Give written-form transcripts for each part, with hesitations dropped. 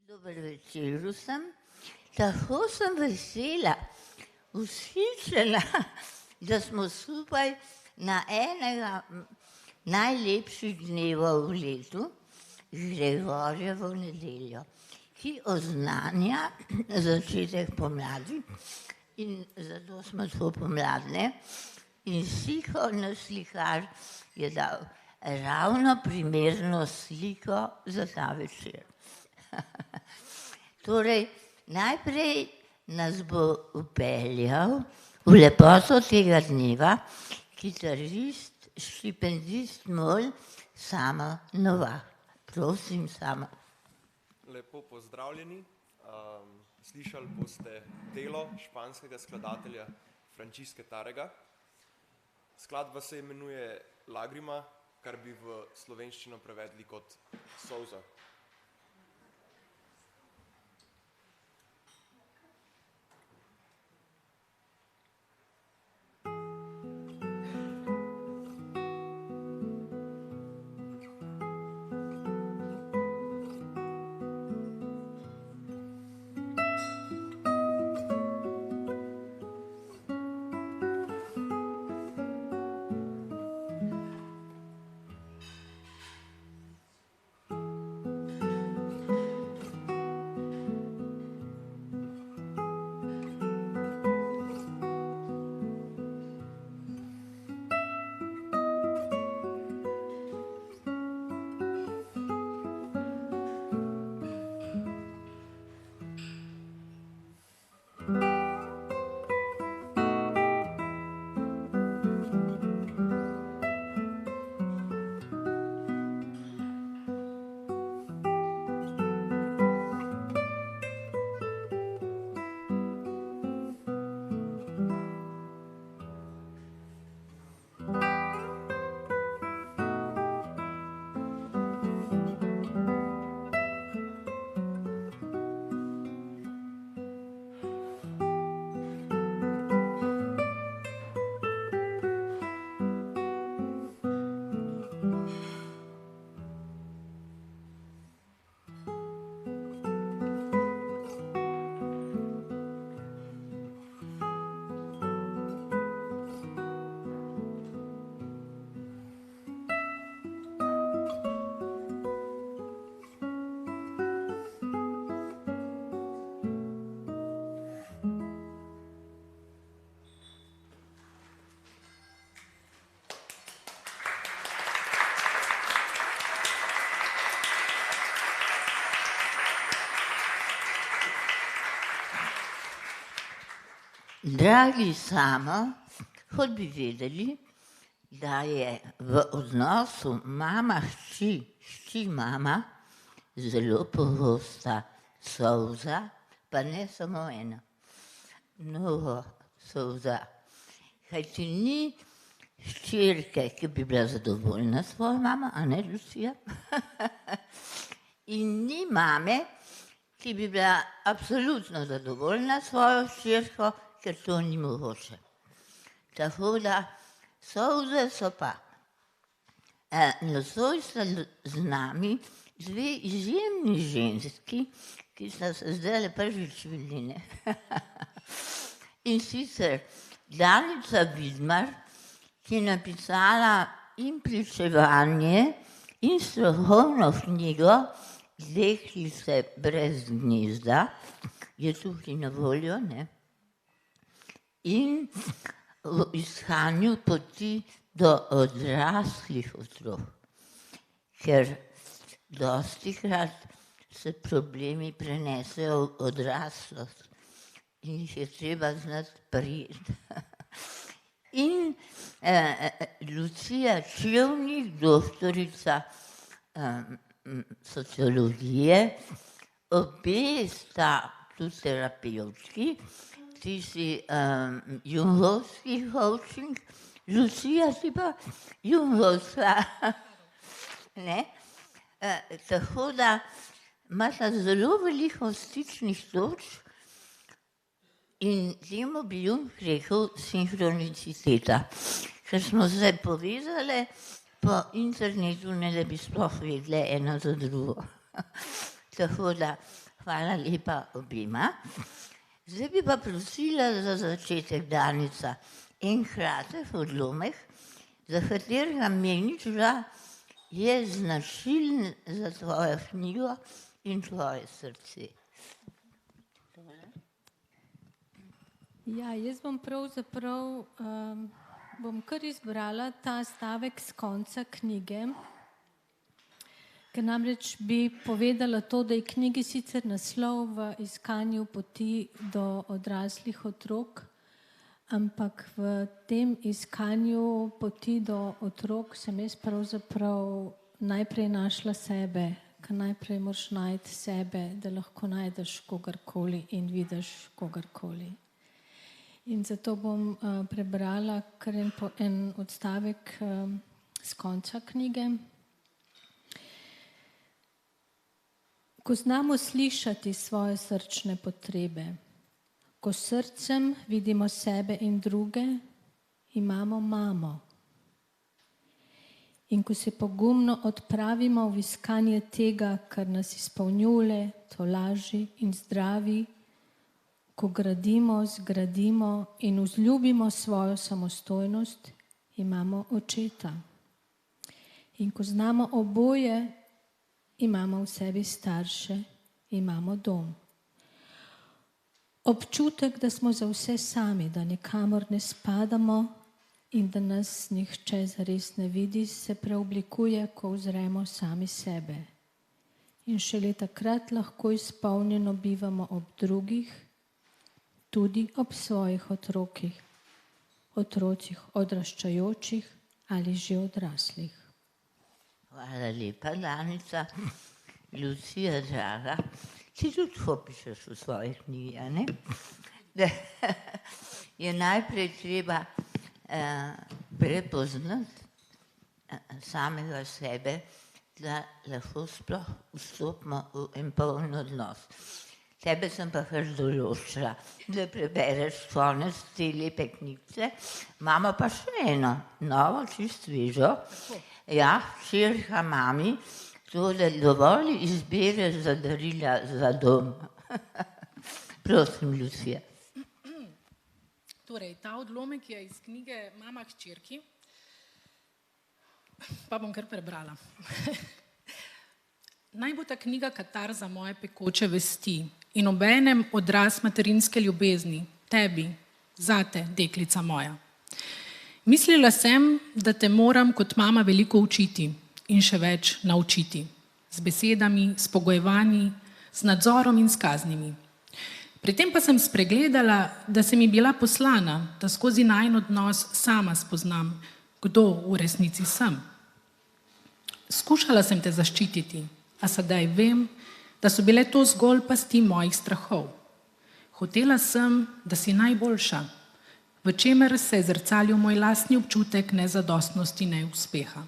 Dober večer vsem. Tako sem vesela, uslišala, da smo skupaj na enega najlepših dnevov v letu, Gregorjevo nedeljo, ki oznanja začetek pomladi in zato smo tako pomladne. In Siho, naš slikar, je dal ravno primerno sliko za ta večer. Torej, najprej nas bo vpeljal v lepoto tega dneva kitarist, štipendist MOL Samo Novak. Prosim, Samo. Lepo pozdravljeni. Slišali boste delo španskega skladatelja Francisca Tárrega. Skladba se imenuje Lagrima, kar bi v slovenščino prevedli kot solza. Dragi Samo, kot bi vedeli, da je v odnosu mama-hči-hči-mama zelo pogosta solza, pa ne samo ena, mnogo solza. Kajti ni hčerke, ki bi bila zadovoljna s svojo mamo, a ne, Lucija? In ni mame, ki bi bila absolutno zadovoljna s svojo hčerko, ker to ni mogoče. Tako da solze so pa. Nocoj sta z nami dve izjemni ženski, ki sta se zdajle prvič videli. In sicer Danica Vidmar, ki je napisala in pričevanje in strokovno knjigo Deklice brez gnezda, je tukaj na voljo, ne? In v iskanju poti do odraslih otrok, ker dostikrat se problemi prenesejo v odraslost in jih je treba znati prijeti. In Lucija Čevnik, doktorica sociologije, obe sta tudi terapevtki, ti si jungovski coaching, Lucija si pa jungovska. Tako da imata zelo veliko stičnih točk in temu bi Jung rekel sinhroniciteta, ker smo se povezali po internetu, ne da bi sploh vedele ena za drugo. Tako da Hvala lepa obima. Zdaj bi pa prosila za začetek Danica en kratek odlomek, za katerega meniš, da je značilen za tvojo knjigo in tvoje srce. Ja, jaz bom pravzaprav bom kar izbrala ta stavek s konca knjige, ker namreč bi povedala to, da je knjigi sicer naslov V iskanju poti do odraslih otrok, ampak v tem iskanju poti do otrok sem jaz pravzaprav najprej našla sebe, ker najprej moraš najti sebe, da lahko najdeš kogarkoli in vidiš kogarkoli. In zato bom prebrala kar en odstavek s konca knjige. Ko znamo slišati svoje srčne potrebe, ko s srcem vidimo sebe in druge, imamo mamo. In ko se pogumno odpravimo v iskanje tega, kar nas izpolnjuje, tolaži in zdravi, ko gradimo, zgradimo in vzljubimo svojo samostojnost, imamo očeta. In ko znamo oboje, imamo v sebi starše, imamo dom. Občutek, da smo za vse sami, da nikamor ne spadamo in da nas nihče zares ne vidi, se preoblikuje, ko uzremo sami sebe. In šele takrat lahko izpolnjeno bivamo ob drugih, tudi ob svojih otrocih odraščajočih ali že odraslih. Hvala lepa, Danica. Lucija, draga, ti tudi tako pišeš v svoji knjigi, a ne? Da je najprej treba prepoznati samega sebe, da lahko sploh vstopimo v en poln odnos. Tebe sem pa kar določila, da prebereš konec te lepe knjigice. Imamo pa še eno, novo, čist svežo. Ja, hčerka mami, to da dovolj izbere za darila za dom. Prosim, Lucija. Torej, ta odlomek je iz knjige Mama hčerki, pa bom kar prebrala. Naj bo ta knjiga katar za moje pekoče vesti in obenem odraz materinske ljubezni, tebi, zate, deklica moja. Mislila sem, da te moram kot mama veliko učiti in še več naučiti. Z besedami, s pogojevanji, z nadzorom in s kaznimi. Pri tem pa sem spregledala, da sem mi bila poslana, da skozi najin odnos sama spoznam, kdo v resnici sem. Skušala sem te zaščititi, a sedaj vem, da so bile to zgolj pasti mojih strahov. Hotela sem, da si najboljša, v čemer se je zrcalil moj lastni občutek nezadostnosti, neuspeha.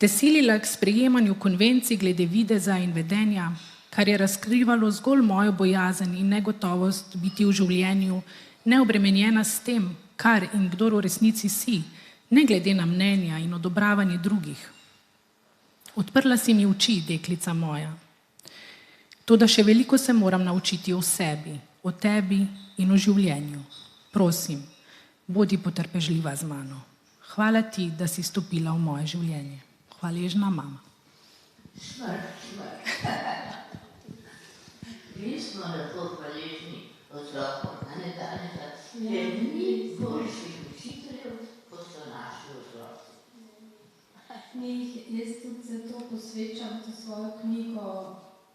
Te silila k sprejemanju konvencij glede videza in vedenja, kar je razkrivalo zgolj mojo bojazen in negotovost biti v življenju neobremenjena s tem, kar in kdor v resnici si, ne glede na mnenja in odobravanje drugih. Odprla si mi oči, deklica moja. Toda še veliko se moram naučiti o sebi, o tebi in o življenju. Prosim, bodi potrpežljiva z mano. Hvala ti, da si stopila v moje življenje. Hvaležna mama. Mi smo lahko hvaležni otrokom, a ne Danica, ker ni boljših učiteljev, kot so naši otroci. Jaz tudi zato posvečam to svojo knjigo,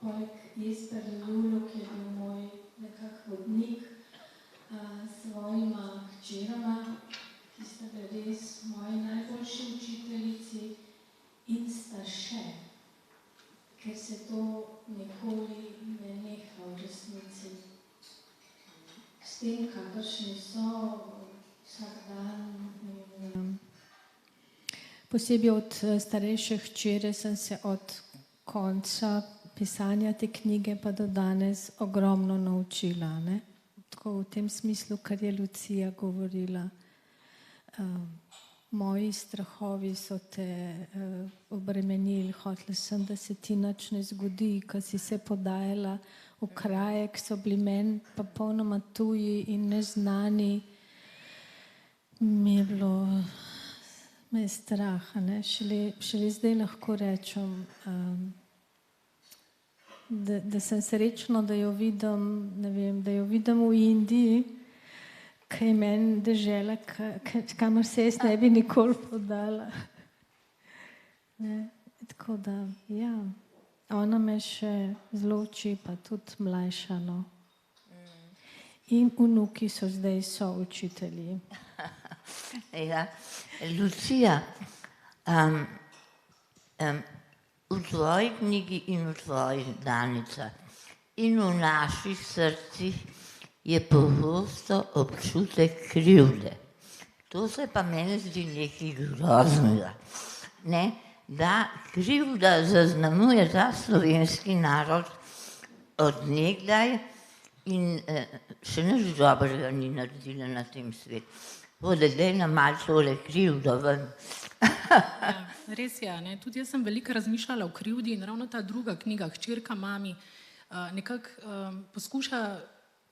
poleg Jesperju Julu, ki je bil moj nekak vodnik, svojima hčerama, ki sta bili res moji najboljši učiteljici in sta še, ker se to nikoli ne neha v resnici. S tem, kakršni so vsak dan. Posebej od starejše hčere sem se od konca pisanja te knjige pa do danes ogromno naučila, ne? Tako v tem smislu, kar je Lucija govorila. moji strahovi so te obremenili, hotela sem, da se ti nič ne zgodi, ko si se podajala v kraje, ki so bili meni pa popolnoma tuji in neznani. Mi je bilo, me je strah, ne? Šele zdaj lahko rečem, da sem srečna, da jo vidim, ne vem, da jo vidim v Indiji, ki je meni dežela, kamor se jaz ne bi nikoli podala. Ne? Tako da, ja, ona me še zelo uči, pa tudi mlajša, no. In vnuki so zdaj součitelji. Ja, Lucija, v tvoji knjigi in v tvojih danicah in v naših srcih je pogosto občutek krivde. To se pa meni zdi nekaj groznega, ne? Da krivda zaznamuje ta slovenski narod od nekdaj in še nič dobrega ni naredila na tem svetu. Vode, daj nam malo tole krivdo ven. Ja, res je, ne? Tudi jaz sem veliko razmišljala o krivdi in ravno ta druga knjiga, Hčerka mami, nekako poskuša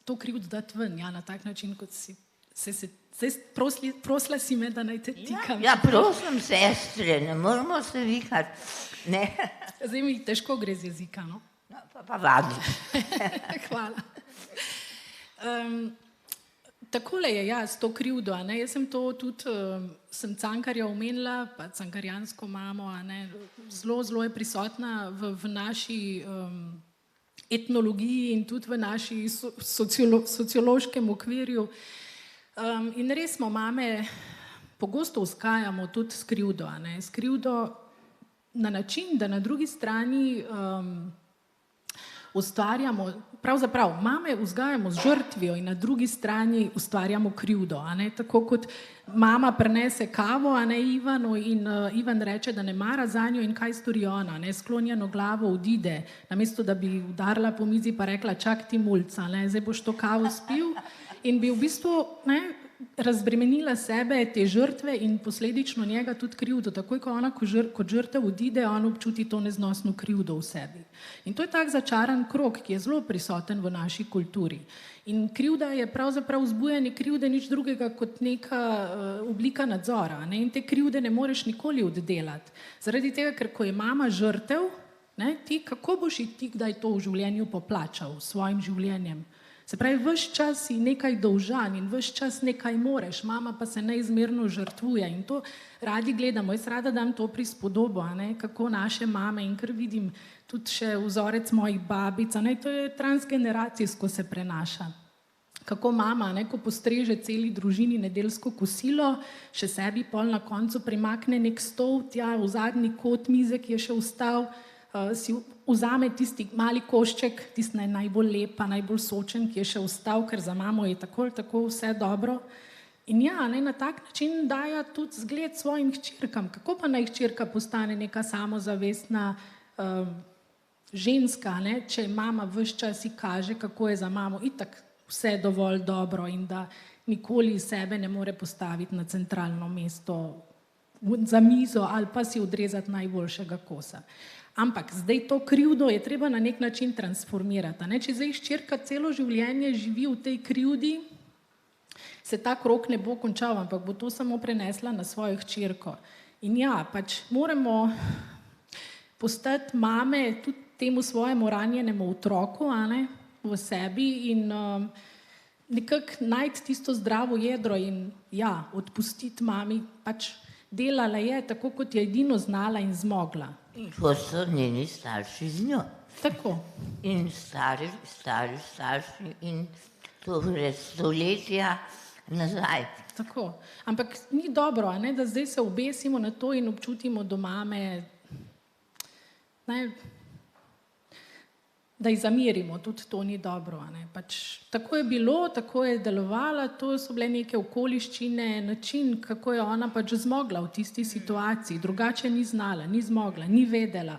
to krivdo dati ven, ja, na tak način, kot si prosila si me, da naj te tikam. Ja, prosim, sestre, ne moramo se vikati. Ne. Zdaj mi težko gre z jezika, no? No, pa vadi. Hvala. Takole je, ja, s to krivdo, ne? Jaz sem to tudi, sem Cankarja omenila, pa cankarjansko mamo, ne? Zelo je prisotna v naši etnologiji in tudi v naši sociološkem okvirju. In res smo mame, pogosto vzgajamo tudi s krivdo, ne? S krivdo na način, da na drugi strani ustvarjamo, pravzaprav mame vzgajamo z žrtvijo in na drugi strani ustvarjamo krivdo, a ne? Tako kot mama prinese kavo, a ne, Ivanu, in Ivan reče, da ne mara zanjo in kaj stori ona, ne? Sklonjeno glavo odide, namesto da bi udarila po mizi pa rekla, čak ti mulca, ne? Zdaj boš to kavo spil, in bi v bistvu, ne, razbremenila sebe, te žrtve in posledično njega tudi krivdo. Takoj, ko ona kot žrtev odide, on občuti to neznosno krivdo v sebi. In to je tak začaran krog, ki je zelo prisoten v naši kulturi. In krivda je pravzaprav vzbujanje krivde nič drugega kot neka oblika nadzora, ne? In te krivde ne moreš nikoli oddelati. Zaradi tega, ker ko je mama žrtev, ne, ti, kako boš ti kdaj to v življenju poplačal s svojim življenjem? Se pravi, ves čas si nekaj dolžan in ves čas nekaj moreš, mama pa se neizmerno žrtvuje in to radi gledamo. Jaz rada dam to prispodobo, ne, kako naše mame, in kar vidim tudi še vzorec mojih babic, ne, to je transgeneracijsko se prenaša. Kako mama, ne, ko postreže celi družini nedeljsko kosilo, še sebi pol na koncu primakne nek stol, tja v zadnji kot mize, ki je še ostal, si vzame tisti mali košček, tisti najbolj lepa, najbolj sočen, ki je še ostal, ker za mamo je tako vse dobro. In ja, ne, na tak način daja tudi zgled svojim hčerkam. Kako pa naj hčerka postane neka samozavestna ženska, ne, če mama ves čas si kaže, kako je za mamo itak vse dovolj dobro in da nikoli sebe ne more postaviti na centralno mesto za mizo ali pa si odrezati najboljšega kosa. Ampak zdaj to krivdo je treba na nek način transformirati, ne? Če zdaj hčerka celo življenje živi v tej krivdi, se ta krog ne bo končal, ampak bo to samo prenesla na svojo hčerko. In ja, pač moramo postati mame tudi temu svojemu ranjenemu otroku, a ne, v sebi in nekako najti tisto zdravo jedro in ja, odpustiti mami, pač delala je tako, kot je edino znala in zmogla. In kot so njeni starši z njo. Tako. In stari starši in to gre stoletja nazaj. Tako. Ampak ni dobro, a ne, da zdaj se obesimo na to in občutimo do mame, ne, da ji zamerimo, tudi to ni dobro, a ne. Pač tako je bilo, tako je delovala, to so bile neke okoliščine, način, kako je ona pač zmogla v tisti situaciji, drugače ni znala, ni zmogla, ni vedela.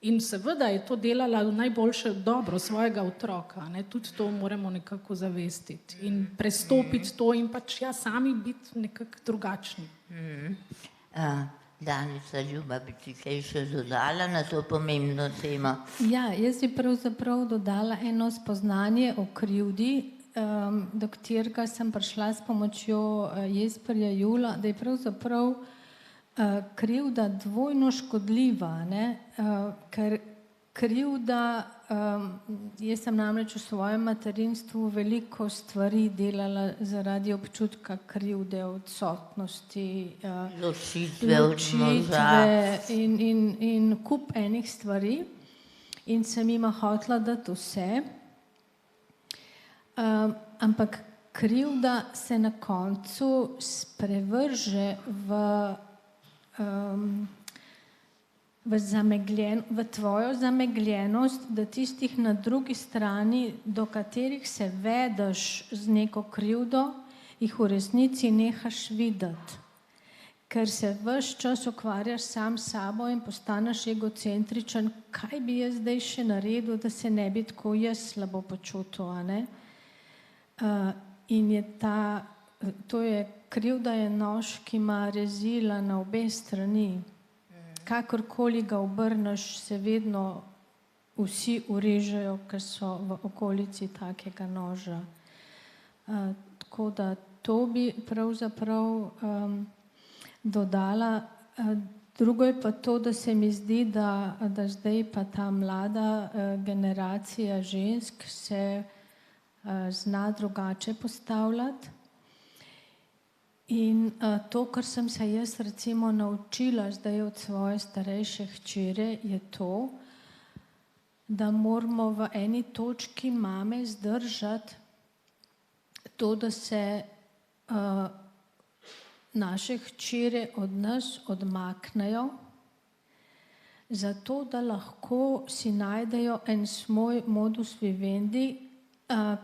In seveda je to delala v najboljše dobro svojega otroka, ne? Tudi to moramo nekako zavestiti in prestopiti to in pač sami biti nekako drugačni. Danica, Ljuba, bi ti kaj še dodala na to pomembno temo? Ja, jaz bi pravzaprav dodala eno spoznanje o krivdi, do katerega sem prišla s pomočjo Jesperja Jula, da je pravzaprav krivda dvojno škodljiva, ne? Ker krivda, jaz sem namreč v svojem materinstvu veliko stvari delala zaradi občutka krivde, odsotnosti, Ločitve od moža. in kup enih stvari in sem jima hotela dati vse. Ampak krivda se na koncu sprevrže v tvojo zamegljenost, da tistih na drugi strani, do katerih se vedeš z neko krivdo, jih v resnici nehaš videti. Ker se ves čas ukvarjaš sam s sabo in postaneš egocentričen, kaj bi jaz zdaj še naredil, da se ne bi tako jaz slabo počutil, a ne? In je to je krivda je nož, ki ima rezila na obe strani. Kakorkoli ga obrneš, se vedno vsi urežejo, ker so v okolici takega noža. Tako da to bi pravzaprav dodala. Drugo je pa to, da se mi zdi, da zdaj pa ta mlada generacija žensk se zna drugače postavljati. In to, kar sem se jaz recimo naučila zdaj od svoje starejše hčere, je to, da moramo v eni točki mame zdržati to, da se naše hčere od nas odmaknejo, zato da lahko si najdejo en svoj modus vivendi,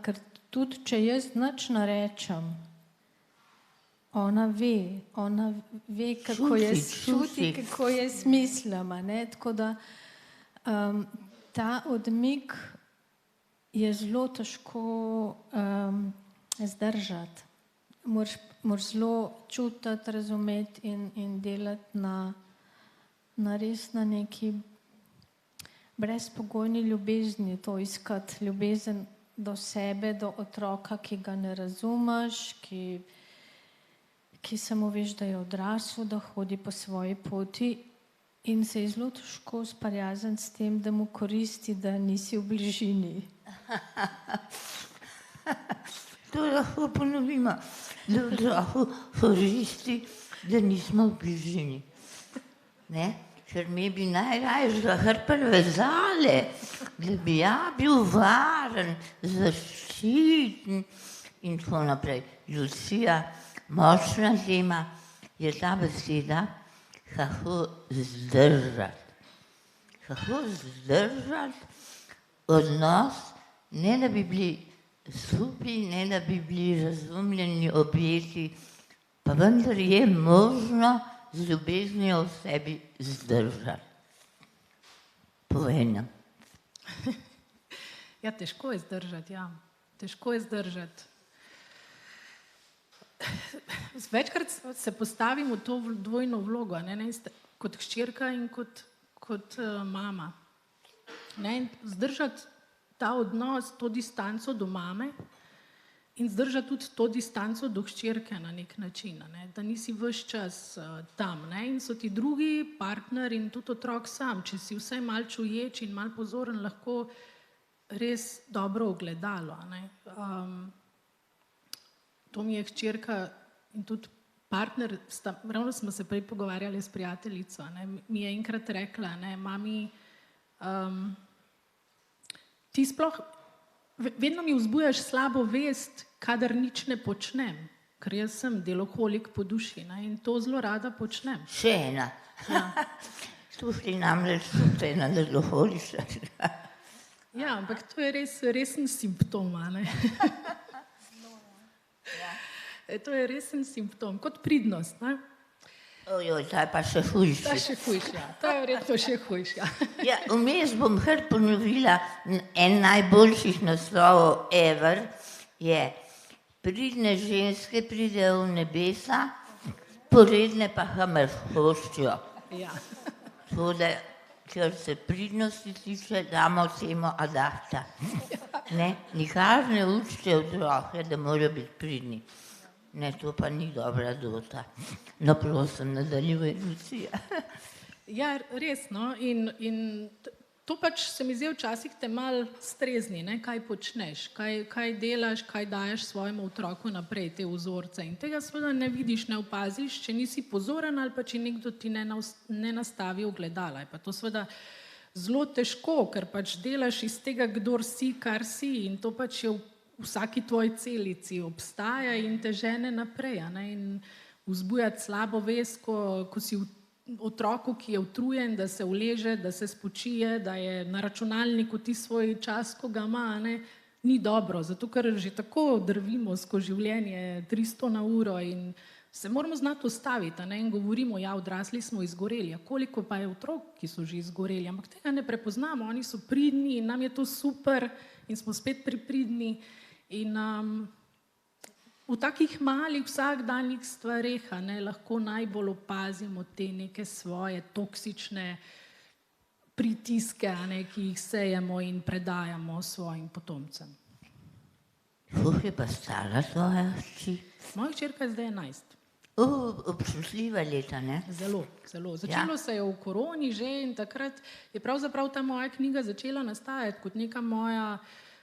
ker tudi, če jaz nič narečem, ona ve, kako jaz čuti, kako jaz mislim, ne? Tako da ta odmik je zelo težko zdržati. Moraš zelo čutiti, razumeti in delati na res na neki brezpogojni ljubezni, to iskati ljubezen do sebe, do otroka, ki ga ne razumeš, ki samo veš, da je odrasel, da hodi po svoji poti in se je zelo težko sprijazniti s tem, da mu koristi, da nisi v bližini. To lahko ponovimo, da otroku koristi, da nismo v bližini. Ne? Ker mi bi najraje zahrpali vezale, da bi bil varen, zaščiten in tako naprej. Lucija, močna tema je ta beseda, kako zdržati. Kako zdržati odnos, ne da bi bili supi, ne da bi bili razumljeni objeti, pa vendar je možno z ljubeznijo v sebi zdržati. Povej nam. Ja, težko je zdržati, ja. Težko je zdržati. Večkrat se postavim v to dvojno vlogo, ne, kot hčerka in kot mama. Ne, zdržati ta odnos, to distanco do mame in zdržati tudi to distanco do hčerke na nek način, ne, da nisi ves čas tam, ne, in so ti drugi partner in tudi otrok sam, če si vsaj malo čuječ in malo pozoren, lahko res dobro ogledalo, ne. To mi je hčerka in tudi partner, ravno smo se prej pogovarjali s prijateljico, ne, mi je enkrat rekla, ne, mami, ti sploh, vedno mi vzbujaš slabo vest, kadar nič ne počnem, ker jaz sem deloholik po duši, ne, in to zelo rada počnem. Še ena. Ja. Slušaj, namreč tudi ena deloholična. Ja, ampak to je resen simptom, ne. To je resen simptom, kot pridnost, ne. Ojoj, ta je pa še To je hujše. še hujše, ja. To je verjetno še hujše. Ja, vmes bom kar ponovila, en najboljših naslovov ever je Pridne ženske pridejo v nebesa, poredne pa hammer hoščijo. Ja. Tako da, kar se pridnosti tiče, damo temu adahta. Ne, nikar ne učite otroke, da morajo biti pridni. Ne, to pa ni dobra dota. No, prosim, nadaljuj, Lucija. Ja, res, no. In to pač se mi zdi včasih te mal strezni, ne? Kaj počneš, kaj delaš, kaj daješ svojemu otroku naprej, te vzorce. In tega seveda ne vidiš, ne opaziš, če nisi pozoren ali pa če nekdo ti ne nastavi ogledala. Je pa to seveda zelo težko, ker pač delaš iz tega, kdor si, kar si, in to pač je v vsaki tvoji celici obstaja in te žene naprej, a ne? In vzbujati slabo vest, ko si otroku, ki je utrujen, da se uleže, da se spočije, da je na računalniku ti svoj čas, ko ga ima, ne, ni dobro, zato ker že tako drvimo skozi življenje 300 na uro in se moramo znati ustaviti, ne, in govorimo, ja, odrasli smo izgoreli, a koliko pa je otrok, ki so že izgoreli, ampak tega ne prepoznamo, oni so pridni in nam je to super in smo spet pridni in v takih malih vsakdanjih stvareh lahko najbolj opazimo te neke svoje toksične pritiske, ki jih sejemo in predajamo svojim potomcem. Koliko je pa stara tvoja hči? Moja hčerka je zdaj 11. Občutljiva leta, ne? Zelo, zelo. Začelo se je v koroni že in takrat je pravzaprav ta moja knjiga začela nastajati kot neka moja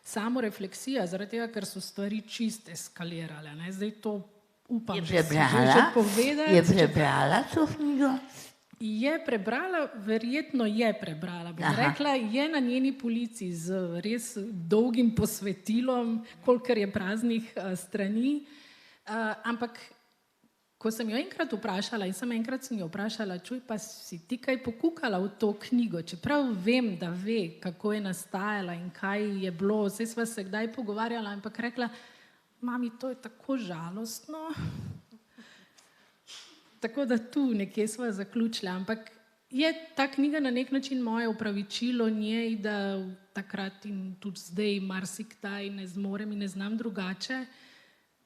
samorefleksija, zaradi tega, ker so stvari čist eskalirale. Ne? Zdaj to upam, že povedati. Je prebrala to knjigo? Je prebrala, verjetno je prebrala. Bom rekla, je na njeni polici z res dolgim posvetilom, kolikor je praznih strani. Ampak ko sem jo enkrat vprašala in sem jo vprašala, čuj, pa si ti kaj pokukala v to knjigo, čeprav vem, da ve, kako je nastajala in kaj je bilo, saj sva se kdaj pogovarjala, ampak rekla, mami, to je tako žalostno. Tako da tu nekje sva zaključila, ampak je ta knjiga na nek način moje opravičilo njej, da takrat in tudi zdaj marsikdaj ne zmorem in ne znam drugače.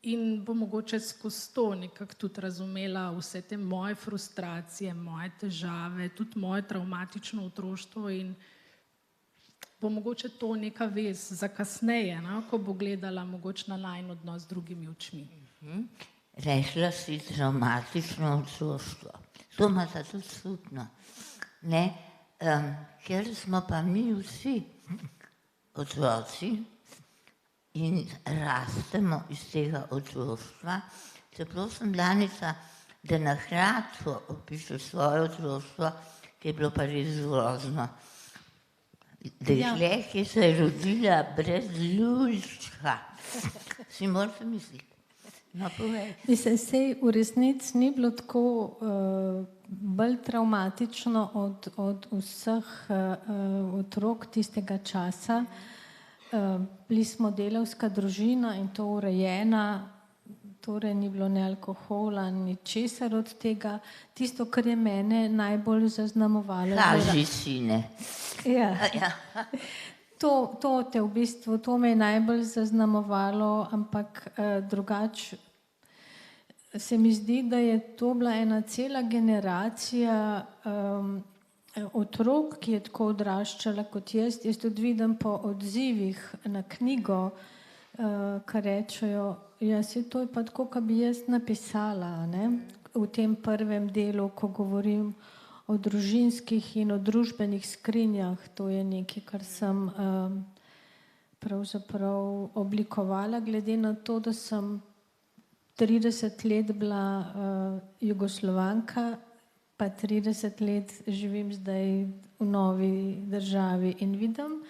In bo mogoče skozi to nekako tudi razumela vse te moje frustracije, moje težave, tudi moje travmatično otroštvo in bo mogoče to neka vez za kasneje, ko bo gledala mogoče na najin odnos z drugimi očmi. Rekla si travmatično otroštvo. To ima ta tudi slutno. Ker smo pa mi vsi otroci, in rastemo iz tega otroštva. Se prosim, Danica, da na kratko opišeš svoje otroštvo, ki je bilo pa res grozno. Dekle, ki se je rodila brez lulčka. Si morate misliti. No, povej. Mislim, sej v resnici ni bilo tako bolj travmatično od vseh otrok tistega časa. Bili smo delavska družina in to urejena, torej ni bilo ne alkohola, ni česar od tega. Tisto, kar je mene najbolj zaznamovalo. Laži si, ne? Ja. To te v bistvu, to me je najbolj zaznamovalo, ampak drugače se mi zdi, da je to bila ena cela generacija otrok, ki je tako odraščala kot jaz. Jaz tudi vidim po odzivih na knjigo, kar rečejo, ja, se to je pa tako, kot bi jaz napisala, ne? V tem prvem delu, ko govorim o družinskih in o družbenih skrinjah. To je nekaj, kar sem pravzaprav oblikovala, glede na to, da sem 30 let bila Jugoslovanka, pa 30 let živim zdaj v novi državi in vidim,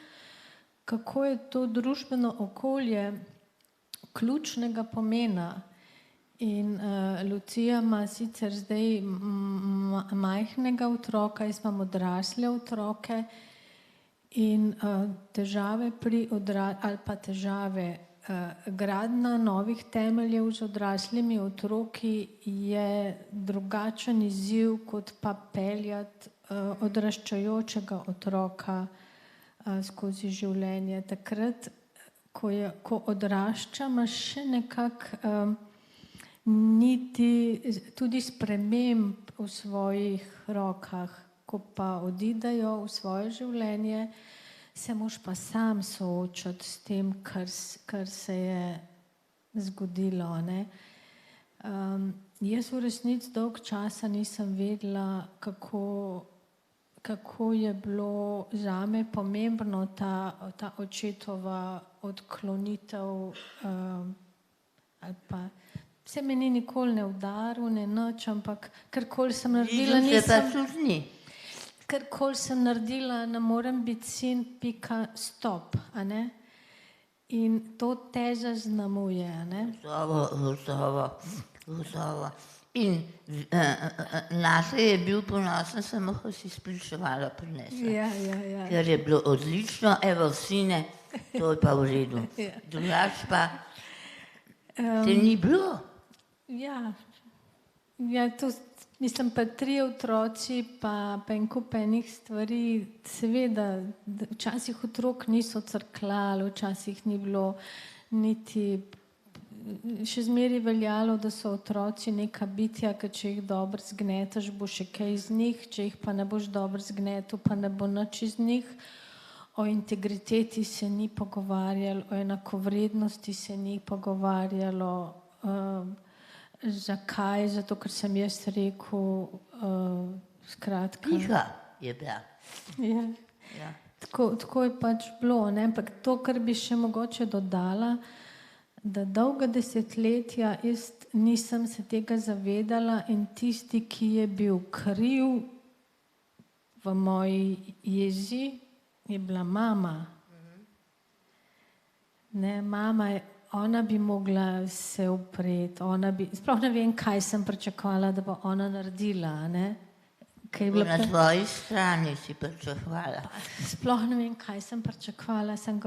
kako je to družbeno okolje ključnega pomena. In Lucija ima sicer zdaj majhnega otroka, jaz imam odrasle otroke in težave ali pa težave, gradnja novih temeljev z odraslimi otroki je drugačen izziv, kot pa peljati odraščajočega otroka skozi življenje. Takrat, ko odrašča, imaš še nekako tudi sprememb v svojih rokah. Ko pa odidejo v svoje življenje, se moraš pa sam soočati s tem, kar se je zgodilo. Ne? Jaz v resnici dolg časa nisem vedela, kako je bilo zame pomembno ta očetova odklonitev. Ali pa se me ni nikoli ne udaril, ne nič, ampak karkoli sem naredila, karkoli sem naredila, ne morem biti sin, pika, stop. A ne? In to te zaznamuje. Gotovo. In nase je bil ponosen, samo ko si spričevala prinesla. Ja. Ker je bilo odlično, evo sine, to je pa v redu. Drugač pa te ni bilo. Ja, to mislim pa 3 otroci, pa en kup enih stvari. Seveda, včasih otrok niso crklali, včasih ni bilo niti, še zmeraj veljalo, da so otroci neka bitja, ker če jih dobro zgnetaš, bo še kaj iz njih, če jih pa ne boš dobro zgnetil, pa ne bo nič iz njih. O integriteti se ni pogovarjalo, o enakovrednosti se ni pogovarjalo. Zakaj? Zato, ker sem jaz rekel, skratka. Tiha je bila. Ja. Tako je pač bilo. Ne? Ampak to, kar bi še mogoče dodala, da dolga desetletja jaz nisem se tega zavedala in tisti, ki je bil kriv v moji jezi, je bila mama. Ne, mama je, ona bi mogla se upreti, sploh ne vem, kaj sem pričakovala, da bo ona naredila. Ne? Na tvoji strani si pričakovala. Sploh ne vem, kaj sem pričakovala, sem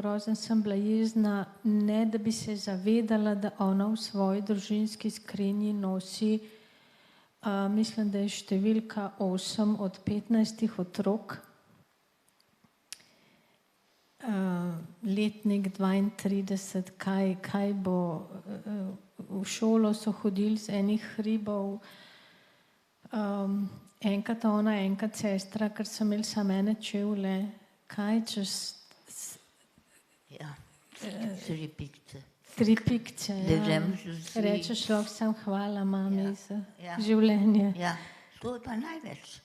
bila jezna, ne da bi se zavedala, da ona v svoji družinski skrinji nosi, mislim, da je številka 8 od 15 otrok. Letnik 32, kaj bo, v šolo so hodili z enih hribov, enkrat ona, enkrat sestra, ker so imeli samo ene čevlje, kaj čez... Ja, 3 pikce. 3 pikce, ja. Rečeš lahko sam hvala mami za življenje. Ja, to je pa največ,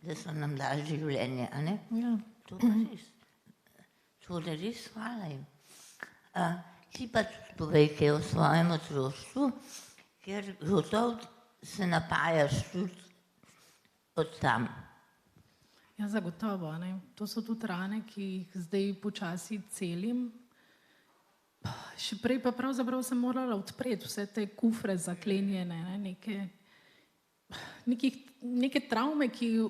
da so nam dali življenje, a ne? Ja. To pa res. To je res, hvala jim. Ti pa povej kaj o svojem otroštvu, ker gotovo se napajaš tudi od tam. Ja, zagotovo. Ne? To so tudi rane, ki jih zdaj počasi celim. Še prej pa pravzaprav sem morala odpreti vse te kufre zaklenjene, neke travme, ki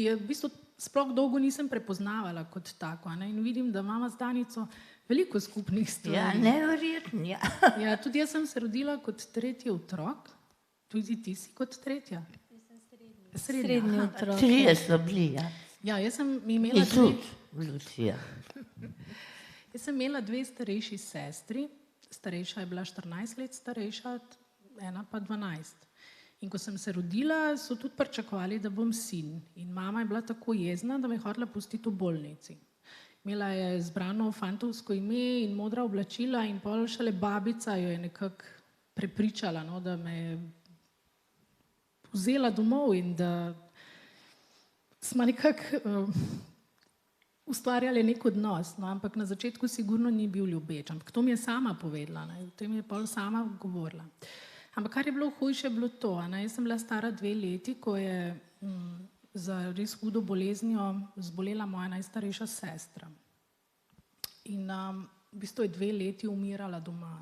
je v bistvu sploh dolgo nisem prepoznavala kot tako. In vidim, da imamo z Danico veliko skupnih stvari. Ja, neverjetno, ja. Ja, tudi jaz sem se rodila kot 3. otrok, tudi ti si kot 3. Srednji otrok. 3 so bili, ja. Ja, jaz sem imela Lucija. Jaz sem imela 2 starejši sestri, starejša je bila 14 let starejša, ena pa 12. In ko sem se rodila, so tudi pričakovali, da bom sin. In mama je bila tako jezna, da me je hotela pustiti v bolnici. Imela je zbrano fantovsko ime in modra oblačila in pol šele babica jo je nekako prepričala, da me je vzela domov in da smo nekako ustvarjali nek odnos. Ampak na začetku sigurno ni bil ljubeč. Ampak to mi je sama povedala, o tem je pol sama govorila. Ampak kar je bilo hujše, je bilo to. Jaz sem bila stara 2 leti, ko je za res hudo boleznijo zbolela moja najstarejša sestra. In v bistvu je 2 leti umirala doma.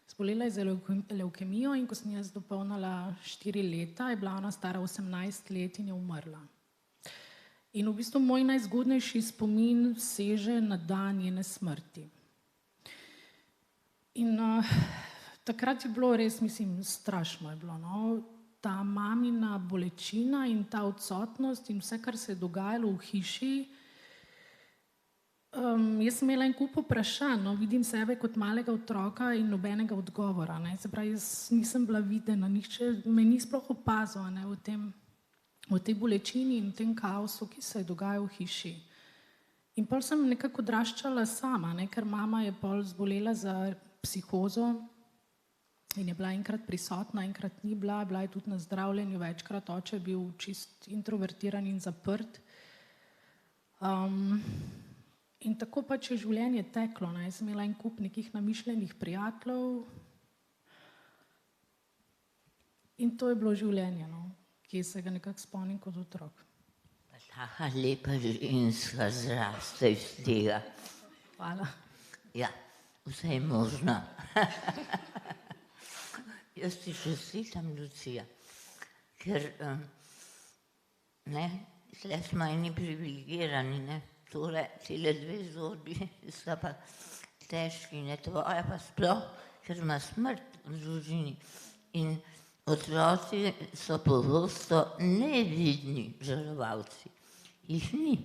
Zbolela je za levkemijo in ko sem jaz dopolnila 4 leta, je bila ona stara 18 let in je umrla. In v bistvu moj najzgodnejši spomin seže na dan njene smrti. In takrat je bilo res, mislim, strašno je bilo. No? Ta mamina bolečina in ta odsotnost in vse, kar se je dogajalo v hiši. Jaz sem imela en kup vprašanj, no? Vidim sebe kot malega otroka in nobenega odgovora. Ne? Se pravi, jaz nisem bila videna, nihče me ni sploh opazil, ne? O tej bolečini in tem kaosu, ki se je dogajal v hiši. In pol sem nekako odraščala sama, ne? Ker mama je pol zbolela za psihozo in je bila enkrat prisotna, enkrat ni bila, bila je tudi na zdravljenju večkrat, oče je bil čist introvertiran in zaprt. In tako pač je življenje teklo. Ne? Jaz sem imela en kup nekih namišljenih prijateljev in to je bilo življenje, no? Ki se ga nekako spomnim kot otrok. Pa taka lepa ženska zraste iz tega. Hvala. Ja, vse je možno. Jaz ti čestitam, Lucija, ker tle smo eni privilegirani, ne? Tile dve zgodbi sta pa težki, ne? Tvoja pa sploh, ker ima smrt v družini. In otroci so pogosto nevidni žalovalci. Jih ni.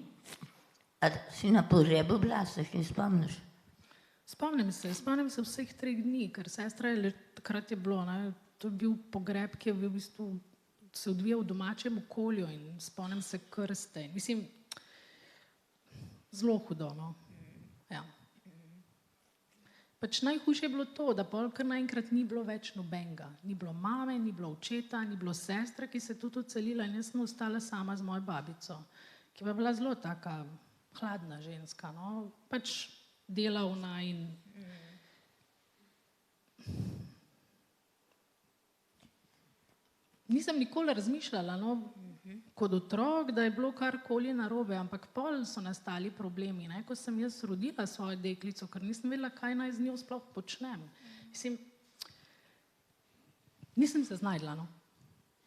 A si na pogrebu bila, se jih spomniš? Spomnim se vseh 3 dni, ker sestra je takrat je bilo, ne? To je bil pogreb, ki je v bistvu se odvijal v domačem okolju in spomnim se krste. Mislim, zelo hudo, no. Ja. Pač najhujše je bilo to, da pol kar naenkrat ni bilo več nobenega. Ni bilo mame, ni bilo očeta, ni bilo sestre, ki se je tudi odselila in jaz sem ostala sama z mojo babico, ki je bila zelo taka hladna ženska, no. Pač delavna in nisem nikoli razmišljala, no, kot otrok, da je bilo karkoli narobe, ampak pol so nastali problemi, ne, ko sem jaz rodila svojo deklico, ker nisem vedela, kaj naj z njo sploh počnem. Mislim, nisem se znajdla, no.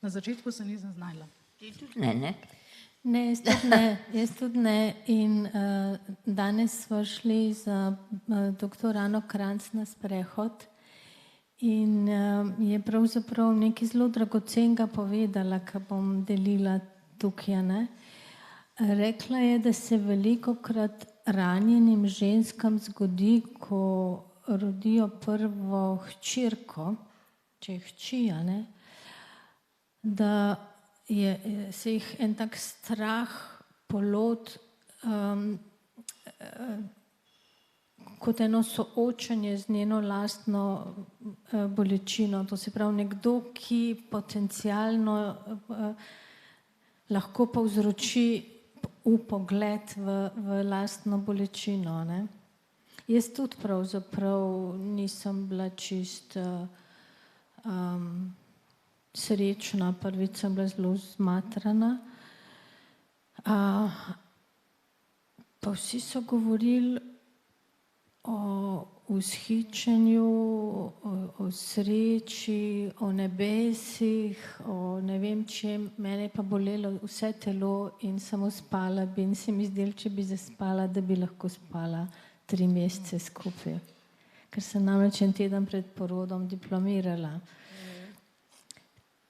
Na začetku se nisem znajdla. Ti tudi ne? Ne, jaz tudi ne. In danes smo šli za doktor Ano Kranc na sprehod in je pravzaprav nekaj zelo dragocenega povedala, kar bom delila tukaj, ne. Rekla je, da se velikokrat ranjenim ženskam zgodi, ko rodijo prvo hčerko, če je hči, ne, da se jih en tak strah polot kot eno soočanje z njeno lastno bolečino. To se pravi nekdo, ki potencialno lahko povzroči vpogled v lastno bolečino, ne. Jaz tudi pravzaprav nisem bila čist srečna, prvič sem bila zelo zmatrana. Pa vsi so govorili o vzhičenju, o sreči, o nebesih, o ne vem čem. Mene je pa bolelo vse telo in samo spala bi in se mi zdelo, če bi zaspala, da bi lahko spala 3 mesece skupaj. Ker sem namreč en teden pred porodom diplomirala.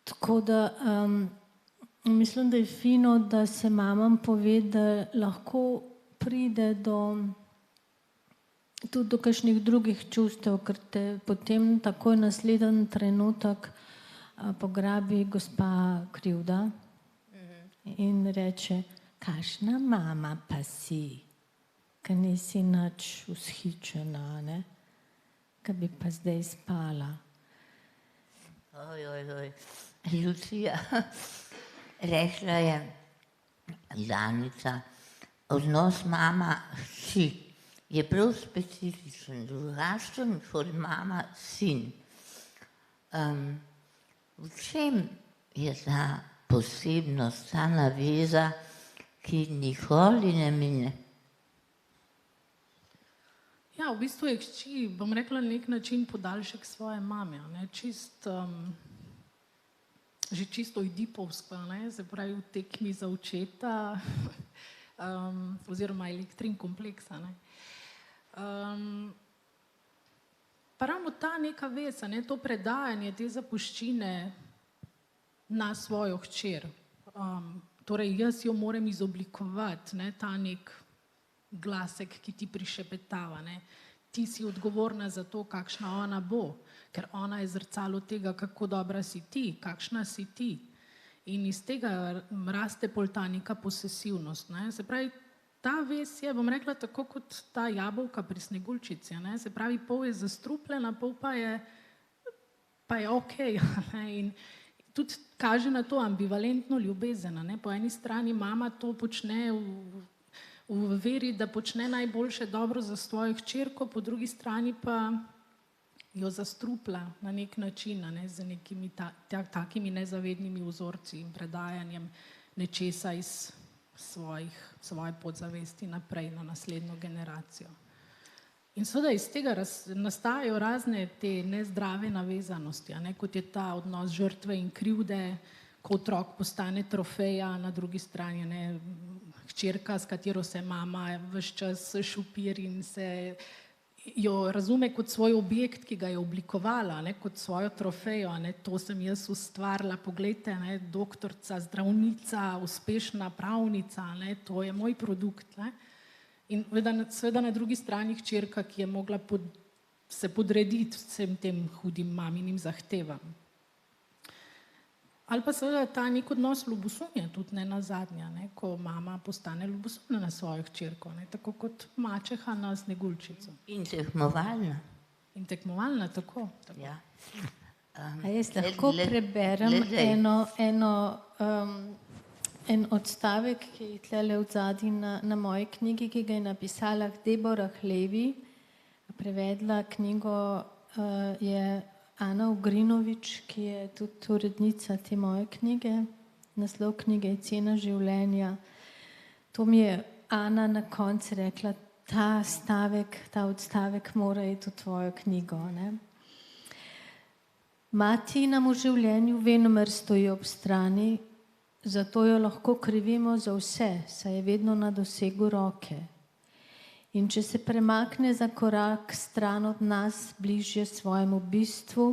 Tako da mislim, da je fino, da se mamam pove, da lahko pride tudi do kakšnih drugih čustev, ker te potem takoj naslednji trenutek pograbi gospa krivda in reče, kakšna mama pa si, ker nisi nič vzhičena, ne, ker bi pa zdaj spala. Lucija, rekla je Danica, odnos mama-hči je prav specifičen, drugačen kot mama-sin. V čem je ta posebnost, ta naveza, ki nikoli ne mine? Ja, v bistvu je hči, bom rekla, na nek način podaljšek svoje mame, ne, že čisto oidipovsko, ne, se pravi v tekmi za očeta, oziroma elektrin kompleksa, ne. Pa ravno ta neka vez, ne, to predajanje te zapuščine na svojo hčer. Torej, jaz jo moram izoblikovati, ne, ta nek glasek, ki ti prišepetava. Ne. Ti si odgovorna za to, kakšna ona bo, ker ona je zrcalo tega, kako dobra si ti, kakšna si ti. In iz tega raste pol ta neka posesivnost. Ne. Se pravi, ta vez je, bom rekla, tako kot ta jabolka pri Sneguljčici. Ne. Se pravi, pol je zastrupljena, pol pa je okej. In tudi kaže na to ambivalentno ljubezen. Ne. Po eni strani mama to počne v veri, da počne najboljše dobro za svojo hčerko, po drugi strani pa jo zastrupla na nek način, ne, z nekimi takimi nezavednimi vzorci in predajanjem nečesa iz svoje podzavesti naprej na naslednjo generacijo. In seveda iz tega nastajajo razne te nezdrave navezanosti, ne, kot je ta odnos žrtve in krivde, ko otrok postane trofeja, na drugi strani ne, hčerka, s katero se mama ves čas šupiri in se jo razume kot svoj objekt, ki ga je oblikovala, ne, kot svojo trofejo, ne, to sem jaz ustvarila, poglejte, ne, doktorica, zdravnica, uspešna pravnica, ne, to je moj produkt. Ne. In seveda na drugi strani hčerka, ki je mogla se podrediti vsem tem hudim maminim zahtevam. Ali pa seveda ta nek odnos ljubosumja, tudi ne nazadnje, ne, ko mama postane ljubosumna na svojo hčerko, ne, tako kot mačeha na Sneguljčico. In tekmovalna. In tekmovalna, tako. Ja. A jaz lahko preberem en odstavek, ki je tlele v zadnji na moji knjigi, ki ga je napisala Deborah Levi. Prevedla knjigo je Ana Ugrinović, ki je tudi urednica te moje knjige. Naslov knjige je Cena življenja. To mi je Ana na koncu rekla, ta odstavek mora iti v tvojo knjigo. Ne? Mati nam v življenju venomer stoji ob strani, zato jo lahko krivimo za vse, saj je vedno na dosegu roke. In če se premakne za korak stran od nas, bližje svojemu bistvu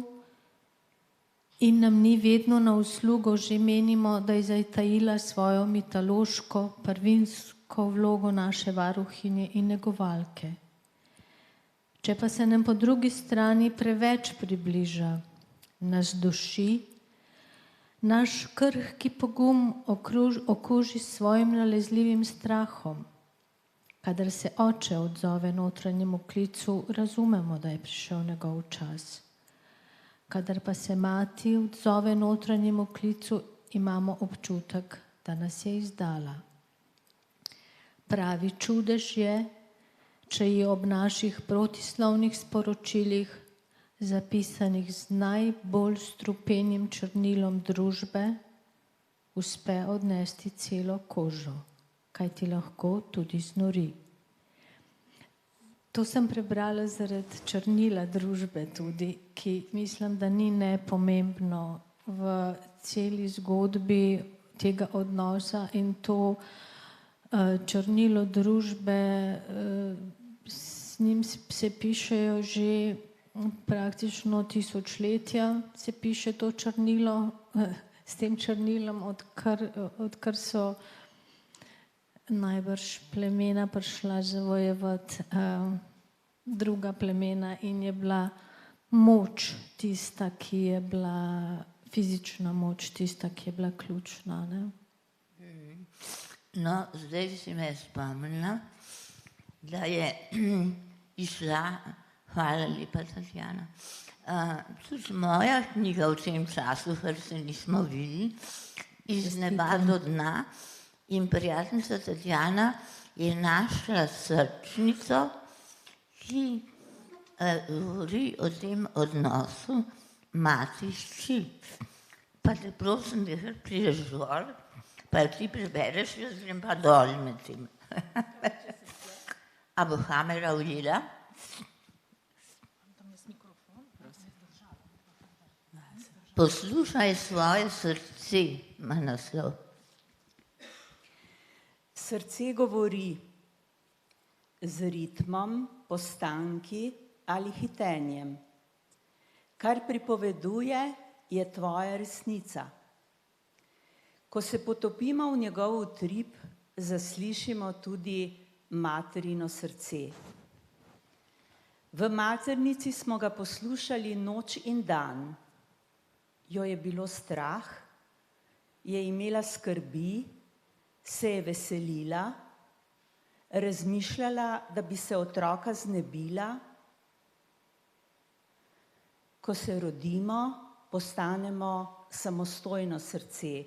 in nam ni vedno na uslugo, že menimo, da je zatajila svojo mitološko, prvinsko vlogo naše varuhinje in negovalke. Če pa se nam po drugi strani preveč približa, nas duši, naš krhki pogum okuži s svojim nalezljivim strahom. Kadar se oče odzove notranjemu klicu, razumemo, da je prišel njegov čas. Kadar pa se mati odzove notranjemu klicu, imamo občutek, da nas je izdala. Pravi čudež je, če ji ob naših protislovnih sporočilih, zapisanih z najbolj strupenim črnilom družbe, uspe odnesti celo kožo, kaj ti lahko tudi znori. To sem prebrala zaradi črnila družbe tudi, ki mislim, da ni nepomembno v celi zgodbi tega odnosa in to črnilo družbe, s njim se pišejo že praktično tisočletja, se piše to črnilo, s tem črnilom, odkar so najbrž plemena prišla zavojevati druga plemena in je bila moč tista, ki je bila, fizična moč tista, ki je bila ključna. Ne? No, zdaj si me spomnila, da je išla, hvala lepa Tatjana, tudi moja knjiga v tem času, ker se nismo videli, Iz neba do dna. In prijateljica Tatjana je našla srčnico, ki govori o tem odnosu mati-hči. Pa te prosim, da kar prideš gor, pa jo ti prebereš, jaz grem pa dol med tem. A bo kamera ujela? Poslušaj svoje srce, ima naslov. Srce govori z ritmom, postanki ali hitenjem. Kar pripoveduje, je tvoja resnica. Ko se potopimo v njegov utrip, zaslišimo tudi materino srce. V maternici smo ga poslušali noč in dan. Jo je bilo strah, je imela skrbi, se je veselila, razmišljala, da bi se otroka znebila. Ko se rodimo, postanemo samostojno srce,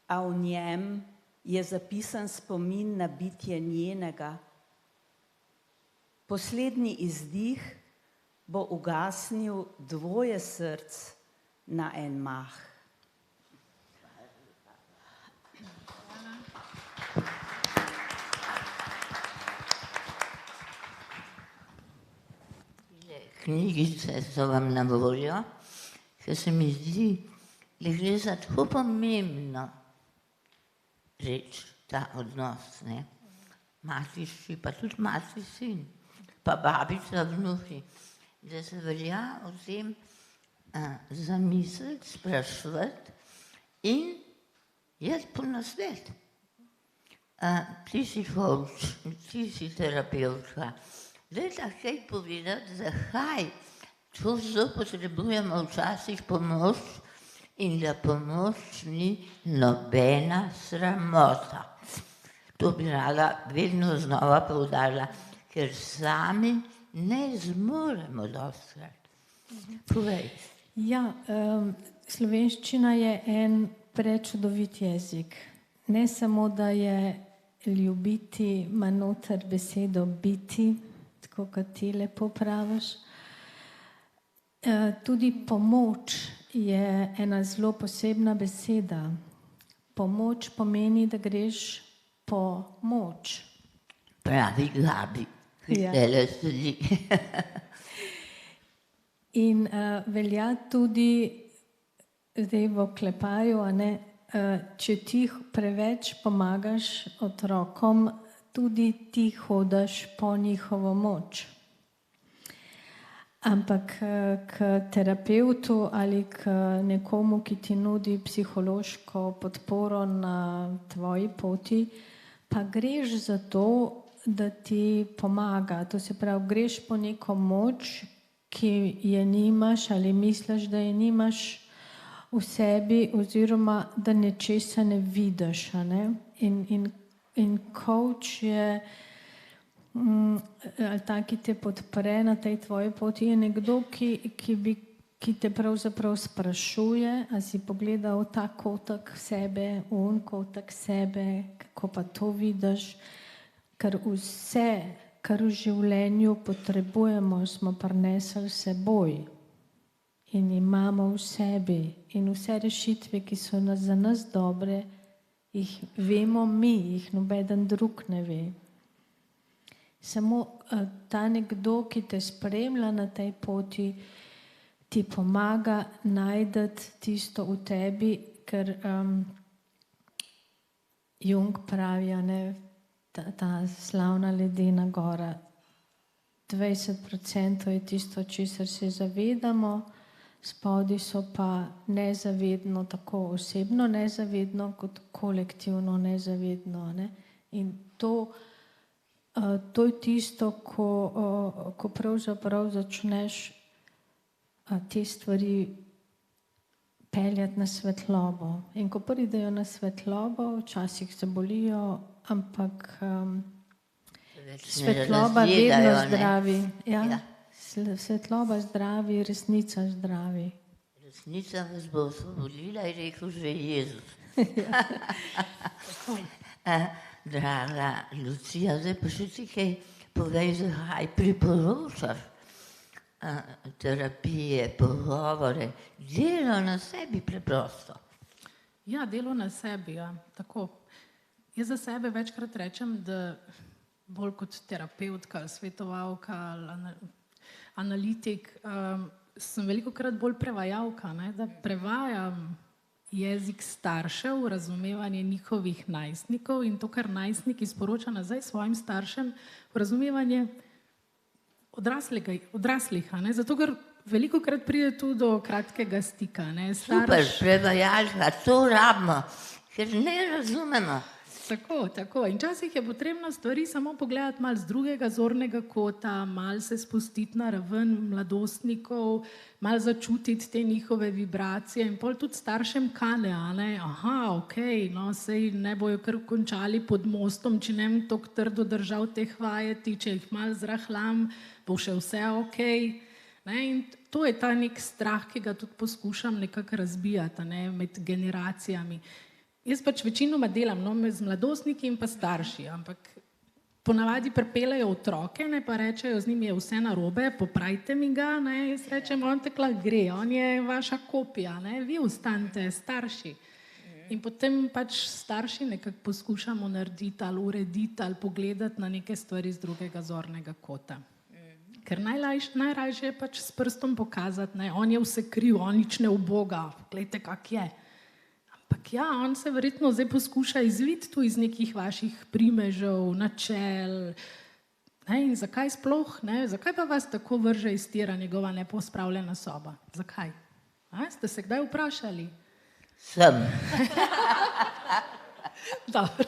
a v njem je zapisan spomin na bitje njenega. Poslednji izdih bo ugasnil dvoje src na en mah. Knjigice so vam na voljo, ker se mi zdi, da gre za tako pomembno reč, ta odnos, ne? Mati, pa tudi mati sin, pa babica, vnuki, da se velja o tem zamisliti, spraševati in jaz po nasvet. Ti si coach, ti si terapeutka. Dajte kaj povedati, zakaj to zelo potrebujemo včasih pomoč in da pomoč ni nobena sramota. To bi rada vedno znova poudarila, ker sami ne zmoremo dostikrat. Povej. Ja, slovenščina je en prečudovit jezik. Ne samo, da je ljubiti, ima noter besedo biti, tako kot ti lepo praviš. Tudi pomoč je ena zelo posebna beseda. Pomoč pomeni, da greš po moč. Pravi Gabi, Ja. tele sedi. In velja tudi, zdaj v oklepaju, a ne, če ti preveč pomagaš otrokom, tudi ti hodiš po njihovo moč. Ampak k terapeutu ali k nekomu, ki ti nudi psihološko podporo na tvoji poti, pa greš za to, da ti pomaga. To se pravi, greš po neko moč, ki je nimaš ali misliš, da je nimaš v sebi, oziroma da nečesa ne vidiš. A ne? In coach je, ali ta, ki te podpre na tej tvoji poti, je nekdo, ki te pravzaprav sprašuje, a si pogledal ta kotak sebe, kotak sebe, kako pa to vidiš. Ker vse, kar v življenju potrebujemo, smo prinesli s seboj in imamo v sebi. In vse rešitve, ki so za nas dobre, jih vemo mi, jih nobeden drug ne ve. Samo ta nekdo, ki te spremlja na tej poti, ti pomaga najti tisto v tebi, ker Jung pravi, ne, ta slavna ledena gora, 20% je tisto, česar se zavedamo, spodaj so pa nezavedno, tako osebno nezavedno, kot kolektivno nezavedno. Ne? In to je tisto, ko pravzaprav začneš te stvari peljati na svetlobo. In ko pridejo na svetlobo, včasih se bolijo, ampak svetloba vedno zdravi. Ja? Ja. Svetloba zdravi, resnica zdravi. Resnica vas bo osvobodila, je rekel že Jezus. Draga Lucija, zdaj pa še ti kaj povej, zakaj priporočaš terapije, pogovore, delo na sebi preprosto. Ja, delo na sebi, ja, tako. Jaz za sebe večkrat rečem, da bolj kot terapeutka, svetovalka, analitik, sem velikokrat bolj prevajalka, ne, da prevajam jezik staršev, razumevanje njihovih najstnikov in to, kar najstniki sporoča nazaj svojim staršem, razumevanje odraslih, ne, zato ker veliko krat pride tudi do kratkega stika. Ne? Super, prevajalka, to rabimo, ker ne razumemo. Tako. In včasih je potrebno stvari samo pogledati malo z drugega zornega kota, malo se spustiti na raven mladostnikov, malo začutiti te njihove vibracije in pol tudi staršem kane, a ne, aha, ok, no, sej ne bojo kar končali pod mostom, če ne bom tako trdo držal teh vajeti, če jih malo zrahlam, bo še vse ok. Ne? In to je ta nek strah, ki ga tudi poskušam nekako razbijati, ne, med generacijami. Jaz pač večinoma delam z mladostniki in pa starši, ampak ponavadi pripeljejo otroke, ne, pa rečejo, z njim je vse narobe, popravite mi ga, ne, jaz rečem, on tekla gre, on je vaša kopija, ne, vi ostanite starši. In potem pač starši nekako poskušamo narediti ali urediti ali pogledati na neke stvari z drugega zornega kota. Ker najrajše je pač s prstom pokazati, ne, on je vse kriv, on nič ne uboga, gledajte, kak je. Ampak ja, on se verjetno zdaj poskuša izviti tu iz nekih vaših primežev, načel. Ne, in zakaj sploh? Ne? Zakaj pa vas tako vrže iz tira njegova nepospravljena soba? Zakaj? Ste se kdaj vprašali? Sem. Dobro.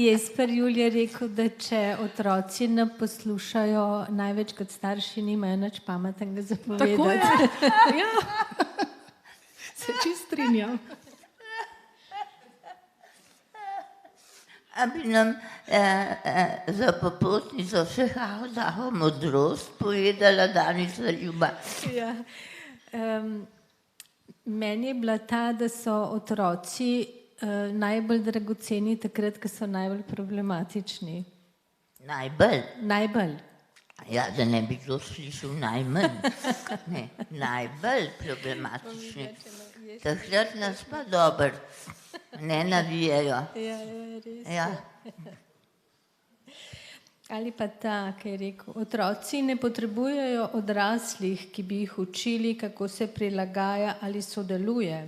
Jesper Jul je rekel, da če otroci ne poslušajo, največ kot starši nimajo nič pametnega za povedati. Tako je. Ja. Se čist strinjam. A bi nam za popotnico še kako modrost povedala Danica Ljuba? Ja. Meni je bila ta, da so otroci najbolj dragoceni takrat, ko so najbolj problematični. Najbolj. Ja, da ne bi kdo slišal najmanj. Ne, najbolj problematični. Takrat nas pa dobro ne navijajo. Ja, res. Ja. Ali pa ta, ki je rekel, otroci ne potrebujejo odraslih, ki bi jih učili, kako se prilagaja ali sodeluje.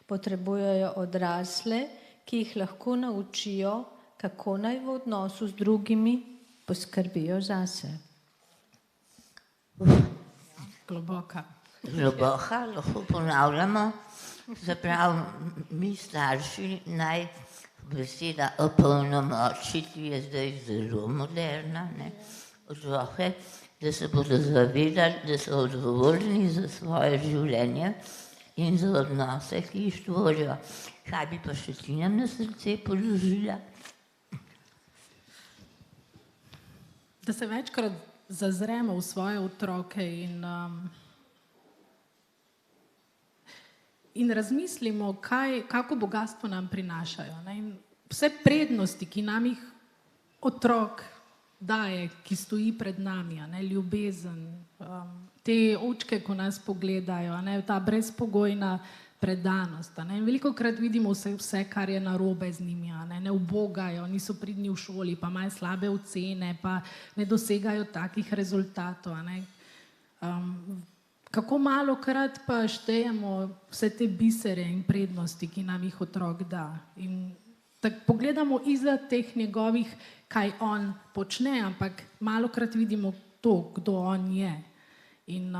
Potrebujejo odrasle, ki jih lahko naučijo, kako naj v odnosu z drugimi poskrbijo zase. Globoka. Globoka, lahko ponavljamo. Zaprav, mi starši naj beseda opolnomočiti je zdaj zelo moderna, ne, otroke, da se bodo zavedali, da so odgovorni za svoje življenje in za odnose, ki jih tvorijo. Kaj bi pa še ti nam na srce položila? Da se večkrat zazremo v svoje otroke in razmislimo, kako bogatstvo nam prinašajo. Ne? In vse prednosti, ki nam jih otrok daje, ki stoji pred nami, ne? Ljubezen, te očke, ko nas pogledajo, ne? Ta brezpogojna predanost. Ne? In velikokrat vidimo vse, kar je narobe z njimi. Ne ubogajo, niso pridni v šoli, pa imajo slabe ocene, pa ne dosegajo takih rezultatov. Ne? Kako malo krat pa štejemo vse te bisere in prednosti, ki nam jih otrok da. In tako pogledamo izza teh njegovih, kaj on počne, ampak malo krat vidimo to, kdo on je. In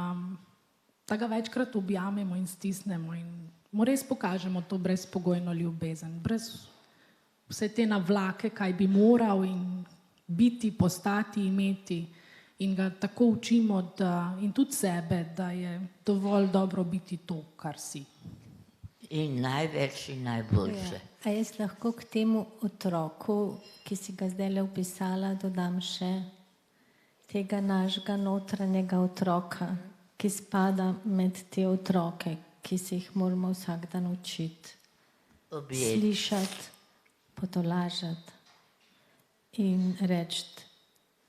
da ga večkrat objamemo in stisnemo in mu res pokažemo to brezpogojno ljubezen, brez vse te navlake, kaj bi moral in biti, postati, imeti. In ga tako učimo, in tudi sebe, da je dovolj dobro biti to, kar si. In največ in najboljše. Ja. A jaz lahko k temu otroku, ki si ga zdaj le opisala, dodam še tega našega notranjega otroka, ki spada med te otroke, ki se jih moramo vsak dan učiti. Slišati, potolažiti in reči,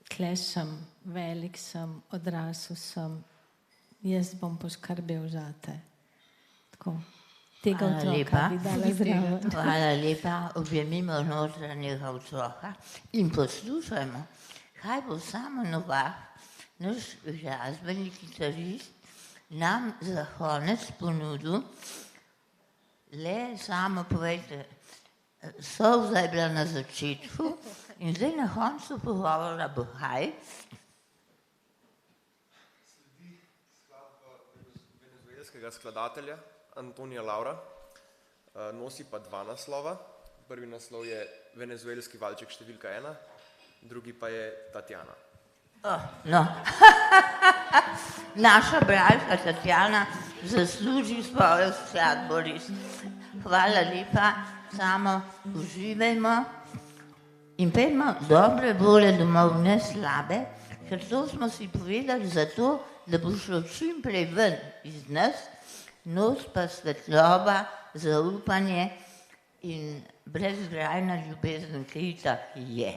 tle sem, velik sem, odrasel sem, jaz bom poskrbel zate. Tako, tega otroka bi dala zraven. Hvala lepa, objemimo notranjega otroka in poslušajmo, kaj bo Samo Novak, naš glasbeni kitarist, nam za konec ponudil. Le samo povejte, solza je bila na začetku in zdaj na koncu pogovora bo kaj? španskega skladatelja Antonija Laura, nosi pa 2 naslova. Prvi naslov je Venezuelski valček številka 1, drugi pa je Tatjana. No. Naša bralka Tatjana zasluži svojo skladbo res. Hvala lepa, samo uživajmo in pejmo dobre volje domov, ne slabe, ker to smo si povedali zato, da bo šlo čim prej ven iz nas, nos pa svetloba, zaupanje in brezgrajna ljubezen, ki itak je.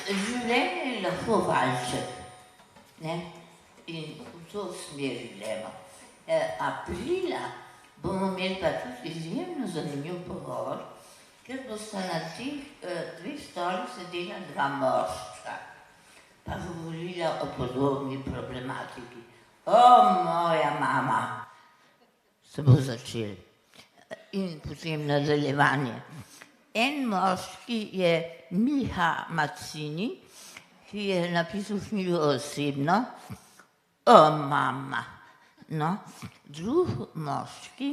Življenje je lahko valček, ne? In v to smer gremo. Aprila bomo imeli pa tudi izjemno zanimiv pogovor, ker bosta na teh 2 stolih sedela 2 moščka, pa govorila o podobni problematiki. O, moja mama, se bo začel. In potem nadaljevanje. En moški je Miha Mazzini, ki je napisal knjigo Osebno. O, mama. No, drug moški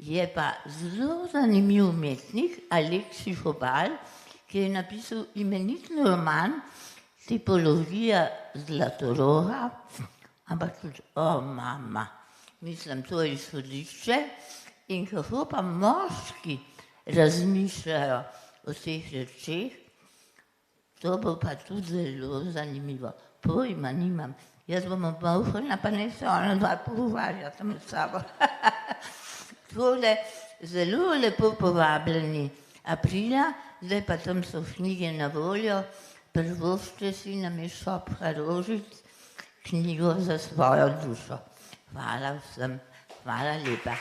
je pa zelo zanimiv umetnik, Aleksij Hobal, ki je napisal imenitni roman Tipologija Zlatoroga, ampak tudi o, mama. Mislim, to je izhodišče. In kako pa moški razmišljajo o teh rečeh, to bo pa tudi zelo zanimivo. Pojma nimam. Jaz bom obmolknila, pa ne se ona 2 pogovarjata med sabo. Tole zelo lepo povabljeni aprila, zdaj pa tam so knjige na voljo, privoščite si na Šopka Rožic knjigo za svojo dušo. Hvala vsem, hvala lepa.